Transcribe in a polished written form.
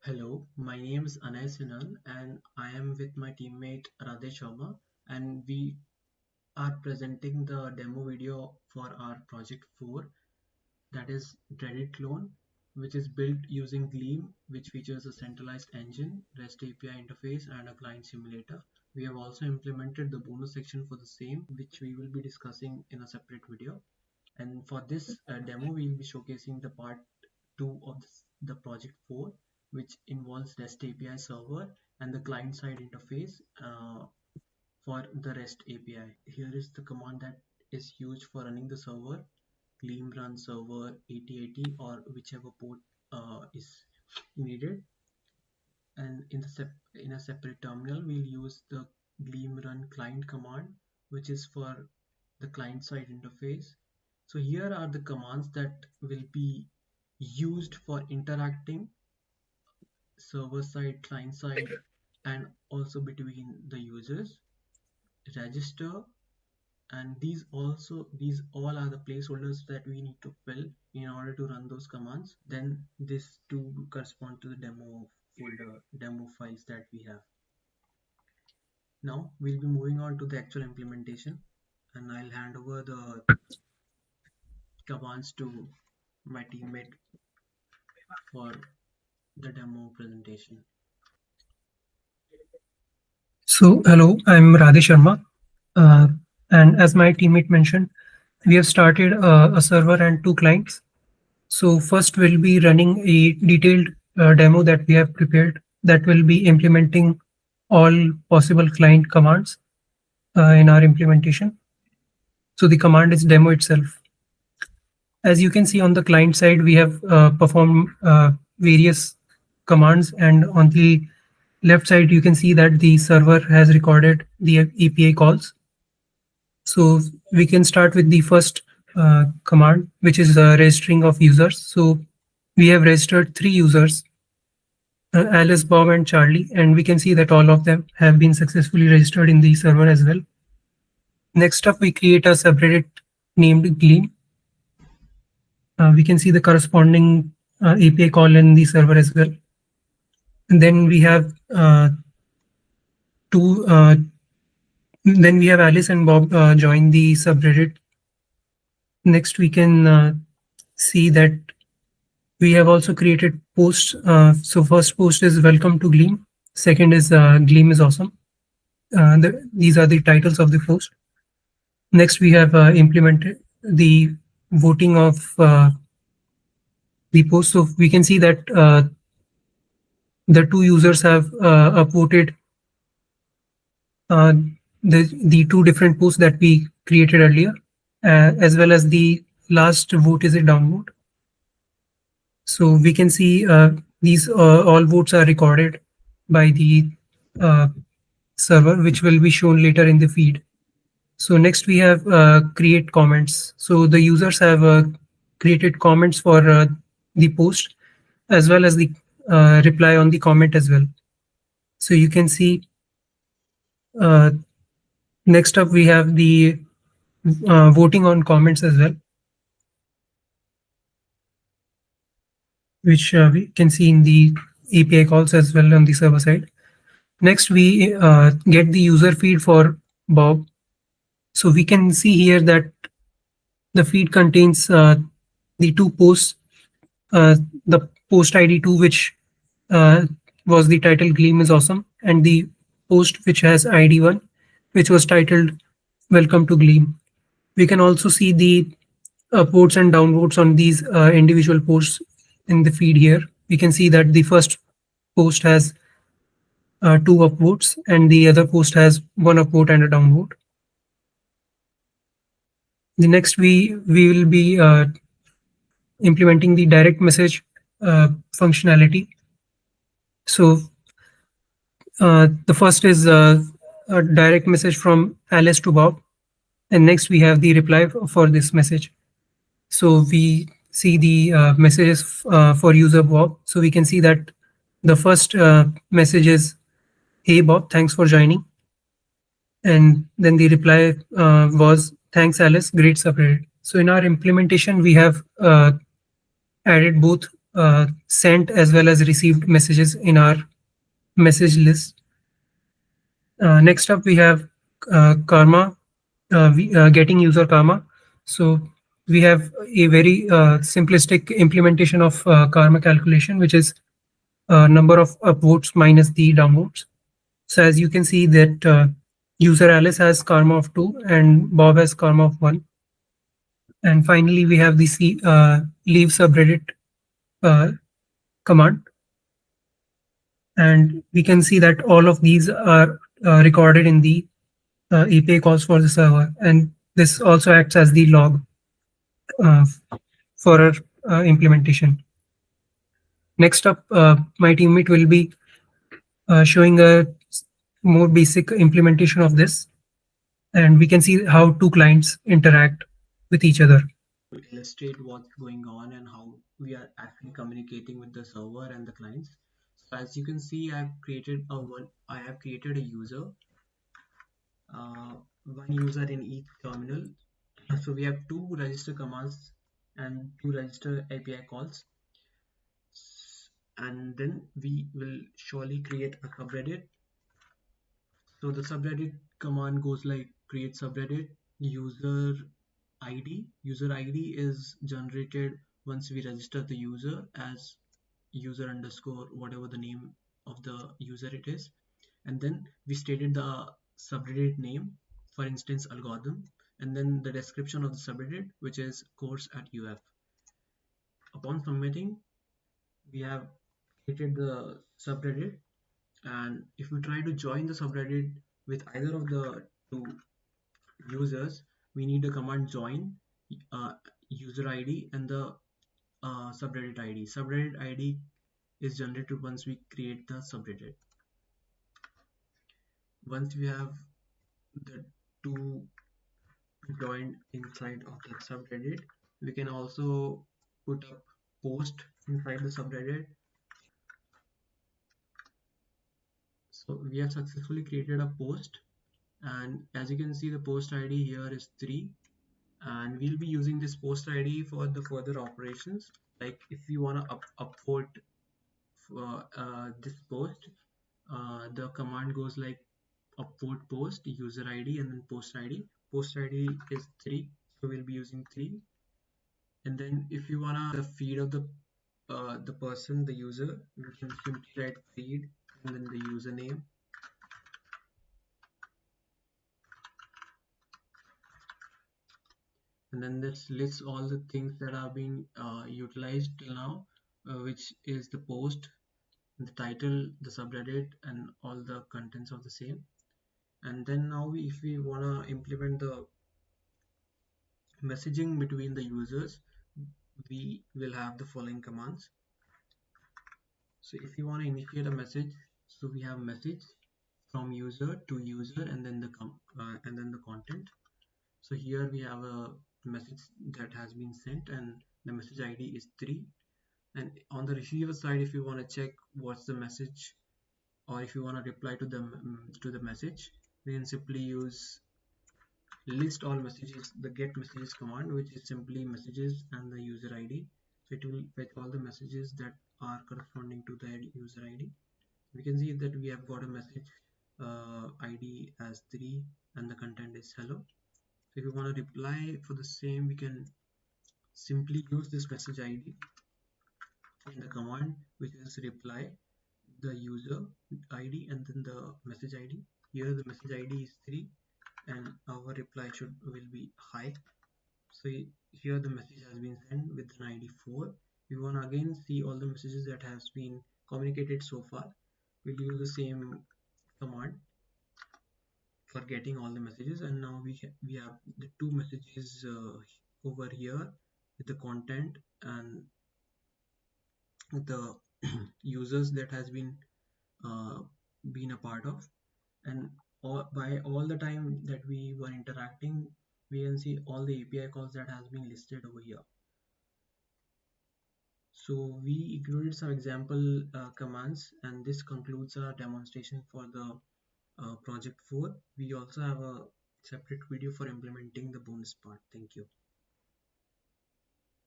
Hello, my name is Anay Sinal and I am with my teammate Radhe Sharma, and we are presenting the demo video for our project 4, that is Dreaded Clone, which is built using Gleam, which features a centralized engine, REST API interface and a client simulator. We have also implemented the bonus section for the same, which we will be discussing in a separate video. And for this demo, we will be showcasing the part 2 of the project 4, which involves REST API server and the client-side interface for the REST API. Here is the command that is used for running the server: gleam run server 8080 or whichever port is needed. And in a separate terminal, we'll use the gleam run client command, which is for the client-side interface. So here are the commands that will be used for interacting server side, client side, and also between the users. Register, and these all are the placeholders that we need to fill in order to run those commands. Then this to correspond to the demo folder, demo files that we have. Now we'll be moving on to the actual implementation, and I'll hand over the commands to my teammate for the demo presentation. So, hello, I'm Radhe Sharma. And as my teammate mentioned, we have started a server and two clients. So, first we'll be running a detailed demo that we have prepared that will be implementing all possible client commands in our implementation. So, the command is demo itself. As you can see on the client side, we have performed various commands, and on the left side, you can see that the server has recorded the API calls. So we can start with the first command, which is registering of users. So we have registered 3 users, Alice, Bob, and Charlie, and we can see that all of them have been successfully registered in the server as well. Next up, we create a subreddit named Gleam. We can see the corresponding API call in the server as well. And then we have then we have Alice and Bob join the subreddit. Next, we can see that we have also created posts. So first post is welcome to Gleam. Second is Gleam is awesome. These are the titles of the post. Next, we have implemented the voting of the post. So we can see that the 2 users have upvoted the 2 different posts that we created earlier, as well as the last vote is a downvote. So we can see these all votes are recorded by the server, which will be shown later in the feed. So next we have create comments. So the users have created comments for the post as well as the reply on the comment as well. So you can see next up we have the voting on comments as well, which we can see in the API calls as well on the server side. Next, we get the user feed for Bob. So we can see here that the feed contains the 2 posts, the post ID 2, which was the title Gleam is awesome, and the post which has ID 1, which was titled Welcome to Gleam. We can also see the upvotes and downvotes on these individual posts in the feed here. We can see that the first post has 2 upvotes and the other post has 1 upvote and a downvote. The next we will be implementing the direct message functionality. So the first is a direct message from Alice to Bob, and next we have the reply for this message. So we see the messages for user Bob. So we can see that the first message is, "Hey Bob, thanks for joining." And then the reply was, "Thanks Alice, great subreddit." So in our implementation, we have added both sent as well as received messages in our message list. Next up, we have karma, getting user karma. So we have a very simplistic implementation of karma calculation, which is number of upvotes minus the downvotes. So as you can see that user Alice has karma of 2 and Bob has karma of 1. And finally, we have the leave subreddit uh, command. And we can see that all of these are recorded in the API calls for the server. And this also acts as the log uh, for our implementation. Next up, my teammate will be showing a more basic implementation of this. And we can see how two clients interact with each other. To illustrate what's going on and how we are actually communicating with the server and the clients. So as you can see, I have created a user, uh, one user in each terminal. So we have two register commands and two register API calls. And then we will surely create a subreddit. So the subreddit command goes like create subreddit user ID. User ID is generated once we register the user as user underscore whatever the name of the user it is. And then we stated the subreddit name, for instance, algorithm, and then the description of the subreddit, which is course at UF. Upon submitting, we have created the subreddit, and if we try to join the subreddit with either of the two users, we need a command join uh, user ID and the subreddit ID. Subreddit ID is generated once we create the subreddit. Once we have the two joined inside of that subreddit, we can also put up post inside the subreddit. So we have successfully created a post, and as you can see, the post ID here is 3, and we'll be using this post ID for the further operations. Like if you want to upvote this post, the command goes like upvote post user ID and then post ID. Post ID is 3, so we'll be using 3. And then if you wanna the feed of the person, the user, we can simply write feed and then the username. And then this lists all the things that are being utilized till now, which is the post, the title, the subreddit, and all the contents of the same. And then now if we want to implement the messaging between the users, we will have the following commands. So if you want to initiate a message, so we have message from user to user and then the content. So here we have a message that has been sent and the message ID is 3. And on the receiver side, if you want to check what's the message, or if you want to reply to the message, we can simply use list all messages, the get messages command, which is simply messages and the user ID. So it will fetch all the messages that are corresponding to the user ID. We can see that we have got a message ID as 3 and the content is hello. So if you want to reply for the same, we can simply use this message ID in the command, which is reply the user ID and then the message ID. Here the message ID is 3 and our reply will be hi. So here the message has been sent with an ID 4. We want to again see all the messages that has been communicated so far. We'll use the same command for getting all the messages, and now we have the two messages over here with the content and the users that has been a part of, and by all the time that we were interacting, we can see all the API calls that has been listed over here. So we included some example commands, and this concludes our demonstration for the project 4. We also have a separate video for implementing the bonus part. Thank you.